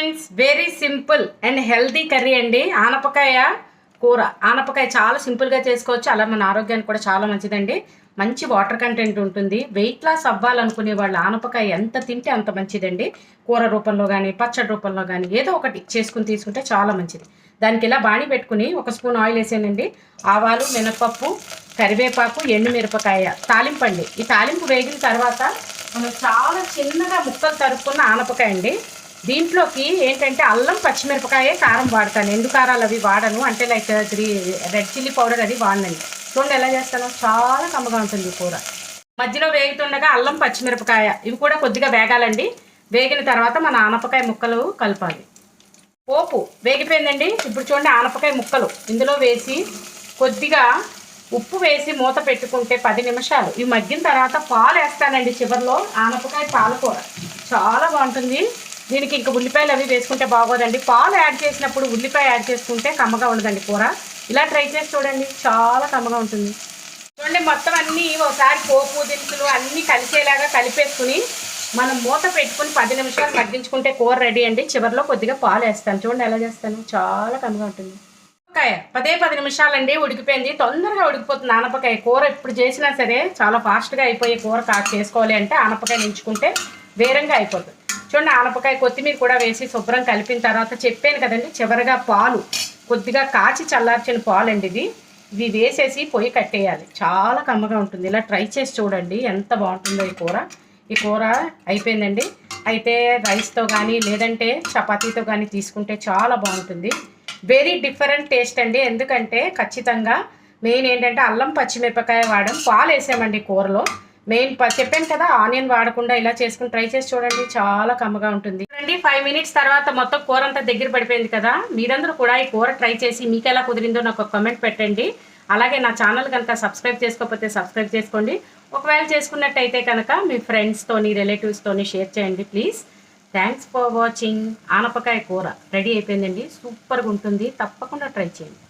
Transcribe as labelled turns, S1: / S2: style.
S1: Friends, very simple and healthy curry అండి. ఆనపకాయ కూర. ఆనపకాయ చాలా సింపుల్గా చేసుకోవచ్చు, అలా మన ఆరోగ్యానికి కూడా చాలా మంచిదండి. మంచి వాటర్ కంటెంట్ ఉంటుంది. వెయిట్ లాస్ అవ్వాలనుకునే వాళ్ళు ఆనపకాయ ఎంత తింటే అంత మంచిదండి. కూర రూపంలో కానీ పచ్చడి రూపంలో కానీ ఏదో ఒకటి చేసుకుని తీసుకుంటే చాలా మంచిది. దానికి ఇలా బాణీ పెట్టుకుని 1 స్పూన్ ఆయిల్ వేసానండి. ఆవాలు, మినపప్పు, కరివేపాకు, ఎండుమిరపకాయ తాలింపండి. ఈ తాలింపు వేగిన తర్వాత మనం చాలా చిన్నగా ముక్కలు తరుక్కున్న ఆనపకాయ అండి. దీంట్లోకి ఏంటంటే అల్లం, పచ్చిమిరపకాయ, కారం వాడతాను. ఎండు కారాలు అవి వాడను, అంటే లైక్ రెడ్ చిల్లీ పౌడర్ అది వాడనండి. చూడండి ఎలా చేస్తాను, చాలా కమ్మగా ఉంటుంది కూర. మధ్యలో వేగుతుండగా అల్లం, పచ్చిమిరపకాయ ఇవి కూడా కొద్దిగా వేగాలండి. వేగిన తర్వాత మన ఆనపకాయ ముక్కలు కలపాలి. పోపు వేగిపోయిందండి. ఇప్పుడు చూడండి ఆనపకాయ ముక్కలు ఇందులో వేసి కొద్దిగా ఉప్పు వేసి మూత పెట్టుకుంటే 10 నిమిషాలు. ఇవి మగ్గిన తర్వాత పాలు వేస్తానండి చివరిలో. ఆనపకాయ పాలకూర చాలా బాగుంటుంది. దీనికి ఇంకా ఉల్లిపాయలు అవి వేసుకుంటే బాగోదండి. పాలు యాడ్ చేసినప్పుడు ఉల్లిపాయ యాడ్ చేసుకుంటే కమ్మగా ఉండదండి కూర. ఇలా ట్రై చేసి చూడండి, చాలా కమ్మగా ఉంటుంది. చూడండి మొత్తం అన్నీ ఒకసారి పోపు దినుసులు అన్నీ కలిసేలాగా కలిపేసుకుని మనం మూత పెట్టుకుని 10 నిమిషాలు మగ్గించుకుంటే కూర రెడీ అండి. చివరిలో కొద్దిగా పాలు వేస్తాను. చూడండి ఎలా చేస్తాను, చాలా కమ్మగా ఉంటుంది. ఆనపకాయ 10 నిమిషాలండి ఉడికిపోయింది. తొందరగా ఉడికిపోతుంది ఆనపకాయ కూర. ఎప్పుడు చేసినా సరే చాలా ఫాస్ట్గా అయిపోయే కూర చేసుకోవాలి అంటే ఆనపకాయ ఎంచుకుంటే వేరంగా అయిపోతుంది. చూడండి ఆనపకాయ, కొత్తిమీర కూడా వేసి శుభ్రం కలిపిన తర్వాత చెప్పాను కదండి, చివరిగా పాలు కొద్దిగా కాచి చల్లార్చిన పాలు అండి ఇవి వేసేసి పొయ్యి కట్టేయాలి. చాలా కమ్మగా ఉంటుంది. ఇలా ట్రై చేసి చూడండి, ఎంత బాగుంటుందో ఈ కూర. ఈ కూర అయిపోయిందండి. అయితే రైస్తో కానీ లేదంటే చపాతీతో కానీ తీసుకుంటే చాలా బాగుంటుంది. వెరీ డిఫరెంట్ టేస్ట్ అండి. ఎందుకంటే ఖచ్చితంగా మెయిన్ ఏంటంటే అల్లం, పచ్చిమిరపకాయ వాడడం, పాలు వేసామండి కూరలో. మెయిన్ చెప్పాను కదా, ఆనియన్ వాడకుండా ఇలా చేసుకుని ట్రై చేసి చూడండి, చాలా కమ్మగా ఉంటుంది. చూడండి 5 మినిట్స్ తర్వాత మొత్తం కూర అంతా దగ్గర పడిపోయింది కదా. మీరందరూ కూడా ఈ కూర ట్రై చేసి మీకు ఎలా కుదిరిందో నాకు ఒక కామెంట్ పెట్టండి. అలాగే నా ఛానల్ కనుక సబ్స్క్రైబ్ చేసుకోకపోతే సబ్స్క్రైబ్ చేసుకోండి. ఒకవేళ చేసుకున్నట్టయితే కనుక మీ ఫ్రెండ్స్తోని, రిలేటివ్స్తోని షేర్ చేయండి ప్లీజ్. Thanks for watching. ఆనపకాయ కూర రెడీ అయిపోయిందండి. సూపర్గా ఉంటుంది. తప్పకుండా ట్రై చేయండి.